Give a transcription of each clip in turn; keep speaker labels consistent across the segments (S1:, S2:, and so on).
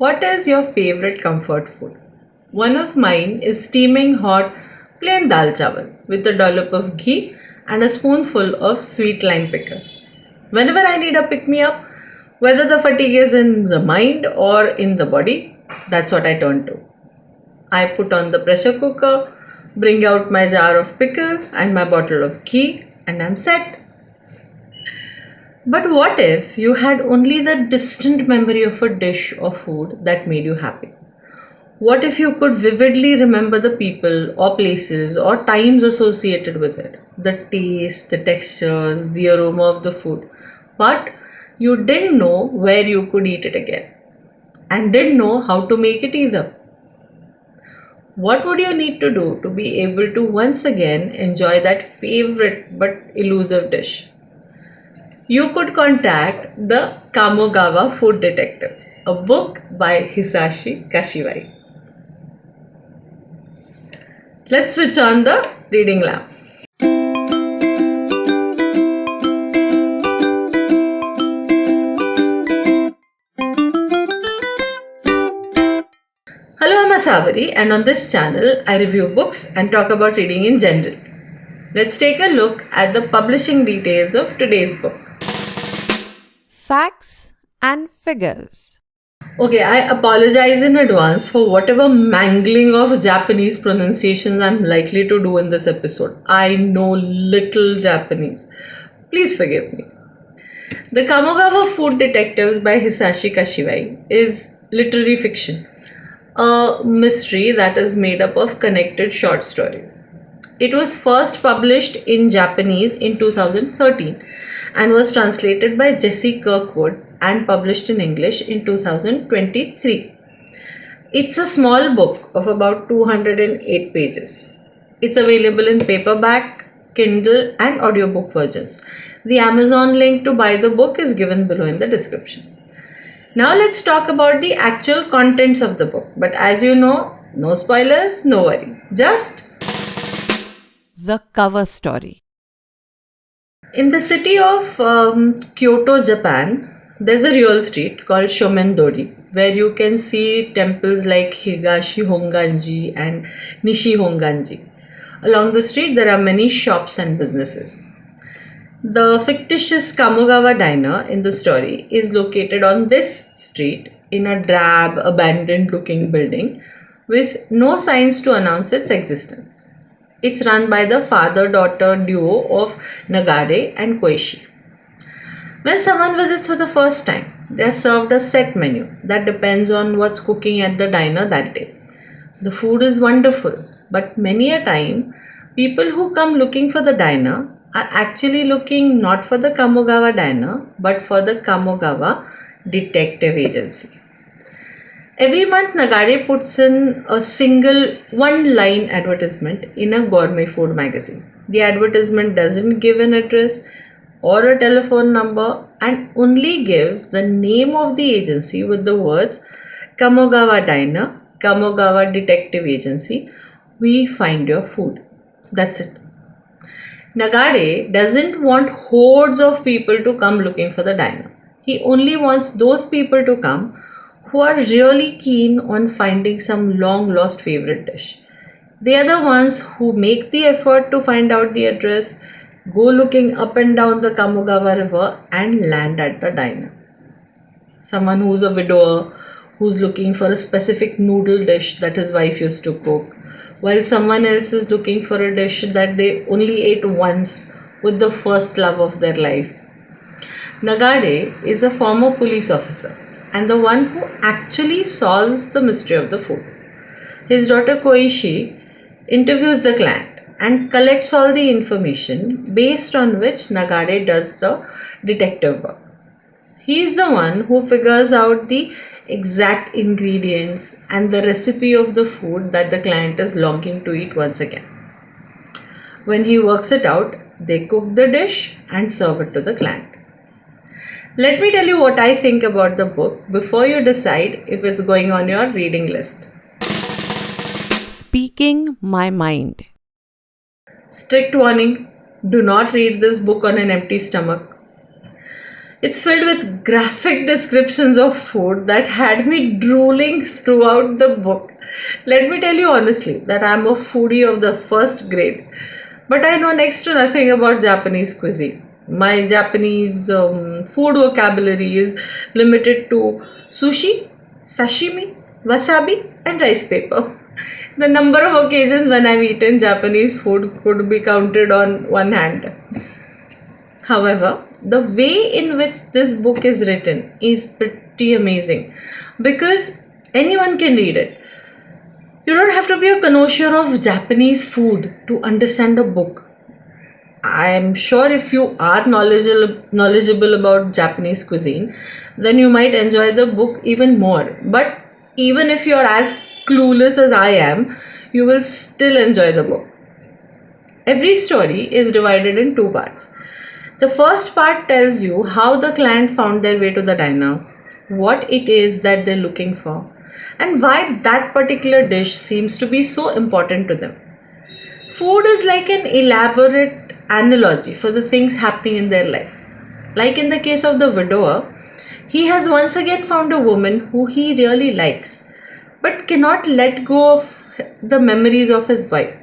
S1: What is your favorite comfort food? One of mine is steaming hot plain dal chawal with a dollop of ghee and a spoonful of sweet lime pickle. Whenever I need a pick me up, whether the fatigue is in the mind or in the body, that's what I turn to. I put on the pressure cooker, bring out my jar of pickle and my bottle of ghee, and I'm set. But what if you had only the distant memory of a dish or food that made you happy? What if you could vividly remember the people or places or times associated with it? The taste, the textures, the aroma of the food. But you didn't know where you could eat it again and didn't know how to make it either. What would you need to do to be able to once again enjoy that favorite but elusive dish? You could contact the Kamogawa Food Detectives, a book by Hisashi Kashiwai. Let's switch on the reading lamp. Hello, I'm Asavari, and on this channel, I review books and talk about reading in general. Let's take a look at the publishing details of today's book.
S2: Facts and figures.
S1: Okay, I apologize in advance for whatever mangling of Japanese pronunciations I'm likely to do in this episode. I know little Japanese. Please forgive me. The Kamogawa Food Detectives by Hisashi Kashiwai is literary fiction, a mystery that is made up of connected short stories. It was first published in Japanese in 2013 and was translated by Jesse Kirkwood and published in English in 2023. It's a small book of about 208 pages. It's available in paperback, Kindle, and audiobook versions. The Amazon link to buy the book is given below in the description. Now let's talk about the actual contents of the book. But as you know, no spoilers, no worry. Just
S2: The cover story.
S1: in the city of Kyoto, Japan, there's a real street called Shomendori where you can see temples like Higashi Honganji and Nishi Honganji. Along the street, there are many shops and businesses. The fictitious Kamogawa diner in the story is located on this street in a drab, abandoned looking building with no signs to announce its existence. It's run by the father daughter duo of Nagare and Koishi. When someone visits for the first time, they are served a set menu that depends on what's cooking at the diner that day. The food is wonderful, but many a time, people who come looking for the diner are actually looking not for the Kamogawa diner but for the Kamogawa detective agency. Every month, Nagare puts in a single one line advertisement in a gourmet food magazine. The advertisement doesn't give an address or a telephone number and only gives the name of the agency with the words Kamogawa Diner, Kamogawa Detective Agency, we find your food. That's it. Nagare doesn't want hordes of people to come looking for the diner. He only wants those people to come who are really keen on finding some long lost favorite dish. They are the ones who make the effort to find out the address, go looking up and down the Kamogawa River, and land at the diner. Someone who's a widower who's looking for a specific noodle dish that his wife used to cook, while someone else is looking for a dish that they only ate once with the first love of their life. Nagare is a former police officer and the one who actually solves the mystery of the food. His daughter Koishi interviews the client and collects all the information based on which Nagare does the detective work. He is the one who figures out the exact ingredients and the recipe of the food that the client is longing to eat once again. When he works it out, they cook the dish and serve it to the client. Let me tell you what I think about the book before you decide if it's going on your reading list.
S2: Speaking my mind.
S1: Strict warning, do not read this book on an empty stomach. It's filled with graphic descriptions of food that had me drooling throughout the book. Let me tell you honestly that I'm a foodie of the first grade, but I know next to nothing about Japanese cuisine. My Japanese food vocabulary is limited to sushi, sashimi, wasabi, and rice paper. The number of occasions when I've eaten Japanese food could be counted on one hand. However, the way in which this book is written is pretty amazing because anyone can read it. You don't have to be a connoisseur of Japanese food to understand the book. I'm sure if you are knowledgeable about Japanese cuisine, then you might enjoy the book even more. But even if you're as clueless as I am, you will still enjoy the book. Every story is divided in two parts. The first part tells you how the client found their way to the diner, what it is that they're looking for, and why that particular dish seems to be so important to them. Food is like an elaborate analogy for the things happening in their life. Like in the case of the widower, he has once again found a woman who he really likes, but cannot let go of the memories of his wife.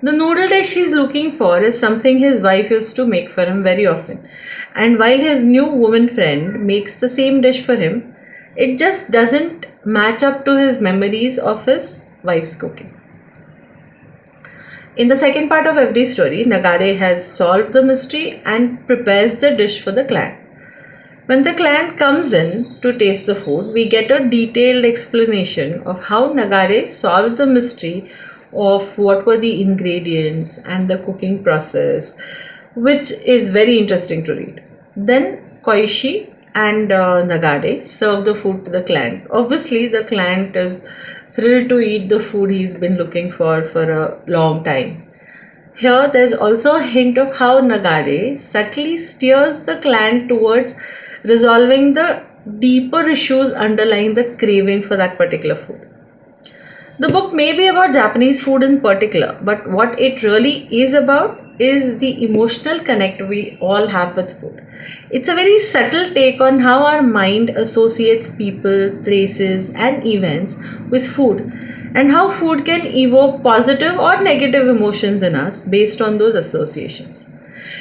S1: The noodle dish he's looking for is something his wife used to make for him very often. And while his new woman friend makes the same dish for him, it just doesn't match up to his memories of his wife's cooking. In the second part of every story, Nagare has solved the mystery and prepares the dish for the client. When the client comes in to taste the food, we get a detailed explanation of how Nagare solved the mystery of what were the ingredients and the cooking process, which is very interesting to read. Then Koishi and Nagare serve the food to the client. Obviously, the client is thrilled to eat the food he's been looking for a long time. Here, there's also a hint of how Nagare subtly steers the client towards resolving the deeper issues underlying the craving for that particular food. The book may be about Japanese food in particular, but what it really is about is the emotional connect we all have with food. It's a very subtle take on how our mind associates people, places, and events with food, and how food can evoke positive or negative emotions in us based on those associations.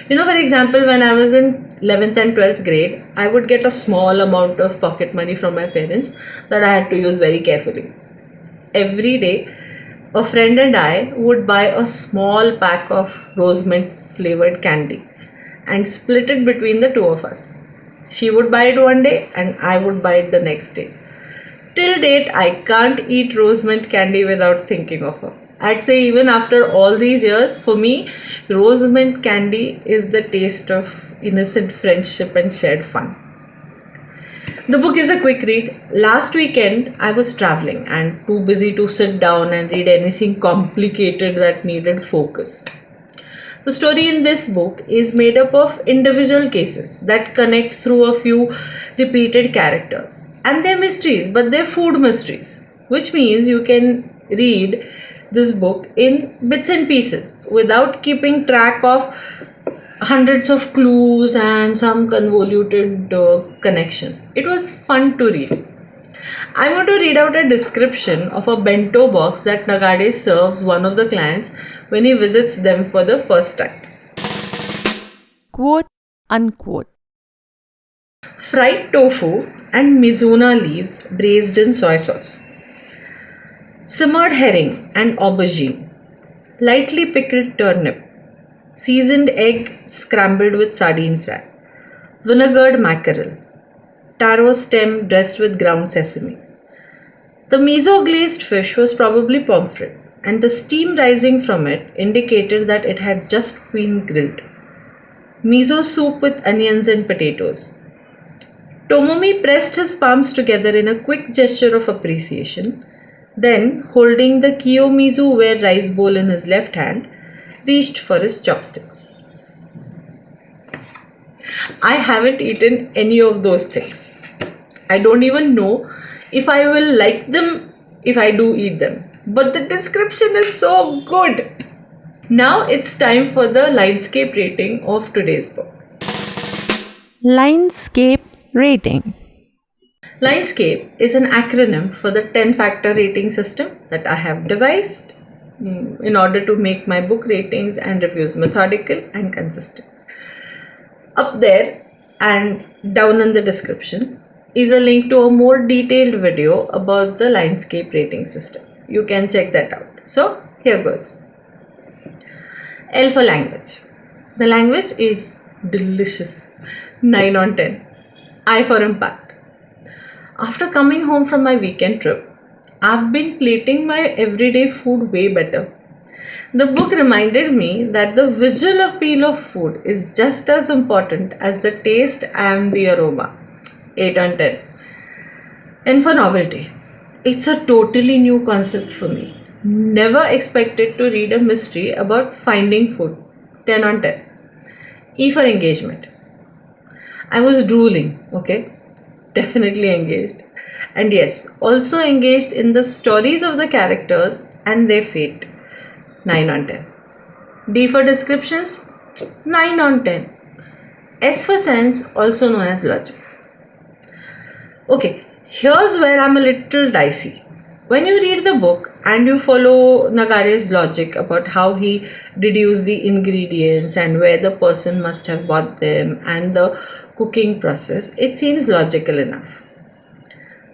S1: For example, when I was in 11th and 12th grade, I would get a small amount of pocket money from my parents that I had to use very carefully. Every day, a friend and I would buy a small pack of rose mint flavored candy and split it between the two of us. She would buy it one day and I would buy it the next day. Till date, I can't eat rose mint candy without thinking of her. I'd say even after all these years, for me, rose mint candy is the taste of innocent friendship and shared fun. The book is a quick read. Last weekend, I was traveling and too busy to sit down and read anything complicated that needed focus. The story in this book is made up of individual cases that connect through a few repeated characters. And they're mysteries, but they're food mysteries, which means you can read this book in bits and pieces without keeping track of hundreds of clues and some convoluted connections. It was fun to read. I'm going to read out a description of a bento box that Nagare serves one of the clients when he visits them for the first time.
S2: Quote unquote.
S1: Fried tofu and mizuna leaves braised in soy sauce. Simmered herring and aubergine. Lightly pickled turnip. Seasoned egg scrambled with sardine fry. Vinegared mackerel. Taro stem dressed with ground sesame. The miso glazed fish was probably pomfret, and the steam rising from it indicated that it had just been grilled. Miso soup with onions and potatoes. Tomomi pressed his palms together in a quick gesture of appreciation, then, holding the kiyomizu ware rice bowl in his left hand, reached for his chopsticks. I haven't eaten any of those things. I don't even know if I will like them if I do eat them. But the description is so good. Now it's time for the Lionscape rating of today's book.
S2: Linescape rating.
S1: Linescape is an acronym for the 10-factor rating system that I have devised in order to make my book ratings and reviews methodical and consistent. Up there and down in the description is a link to a more detailed video about the Linescape rating system. You can check that out. So here goes. L for language. The language is delicious. 9 on 10. I for impact. After coming home from my weekend trip, I've been plating my everyday food way better. The book reminded me that the visual appeal of food is just as important as the taste and the aroma. 8 on 10. And for novelty, it's a totally new concept for me. Never expected to read a mystery about finding food. 10 on 10. E for engagement. I was drooling, okay? Definitely engaged. And yes, also engaged in the stories of the characters and their fate. 9 on 10. D for descriptions. 9 on 10. S for sense, also known as logic. Okay, here's where I'm a little dicey. When you read the book and you follow Nagare's logic about how he deduced the ingredients and where the person must have bought them and the cooking process, it seems logical enough.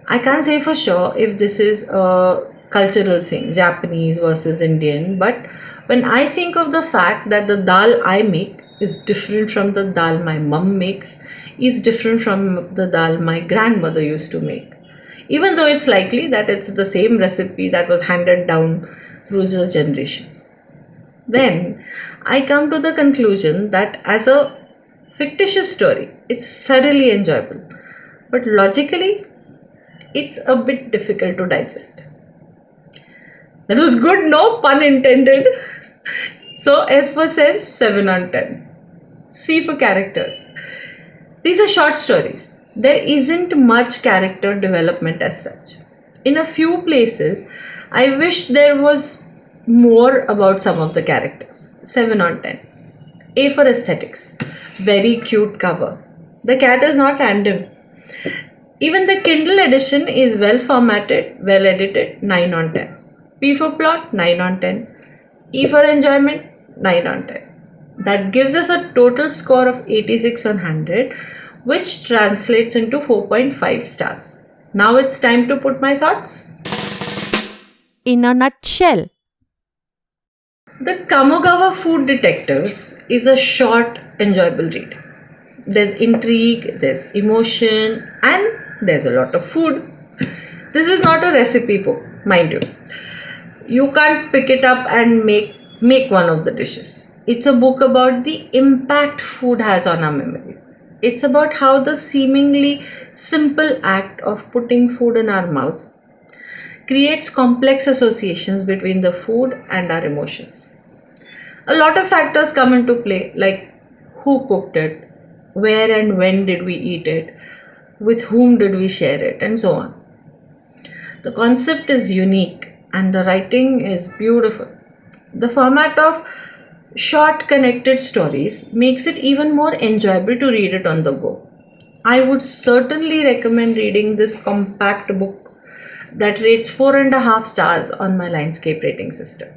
S1: I can't say for sure if this is a cultural thing, Japanese versus Indian, but when I think of the fact that the dal I make is different from the dal my mum makes, is different from the dal my grandmother used to make, even though it's likely that it's the same recipe that was handed down through the generations. Then I come to the conclusion that as a fictitious story, it's thoroughly enjoyable, but logically, it's a bit difficult to digest. That was good, no pun intended. So, S for sense, 7 on 10. C for characters. These are short stories. There isn't much character development as such. In a few places, I wish there was more about some of the characters. 7 on 10. A for aesthetics. Very cute cover. The cat is not random. Even the Kindle edition is well formatted, well edited, 9 on 10. P for plot, 9 on 10. E for enjoyment, 9 on 10. That gives us a total score of 86 on 100, which translates into 4.5 stars. Now it's time to put my thoughts.
S2: In a nutshell.
S1: The Kamogawa Food Detectives is a short, enjoyable read. There's intrigue, there's emotion, and there's a lot of food. This is not a recipe book, mind you. You can't pick it up and make one of the dishes. It's a book about the impact food has on our memories. It's about how the seemingly simple act of putting food in our mouths creates complex associations between the food and our emotions. A lot of factors come into play, like who cooked it, where and when did we eat it, with whom did we share it, and so on. The concept is unique and the writing is beautiful. The format of short connected stories makes it even more enjoyable to read it on the go. I would certainly recommend reading this compact book that rates 4.5 stars on my Linescape rating system.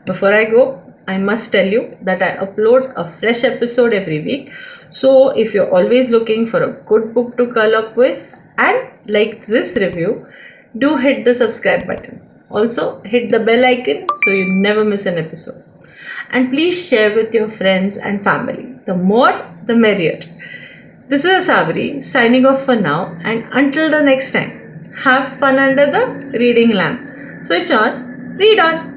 S1: Before I go, I must tell you that I upload a fresh episode every week. So if you're always looking for a good book to curl up with and like this review, do hit the subscribe button. Also, hit the bell icon so you never miss an episode. And please share with your friends and family. The more, the merrier. This is Asabri signing off for now, and until the next time, have fun under the reading lamp. Switch on, read on.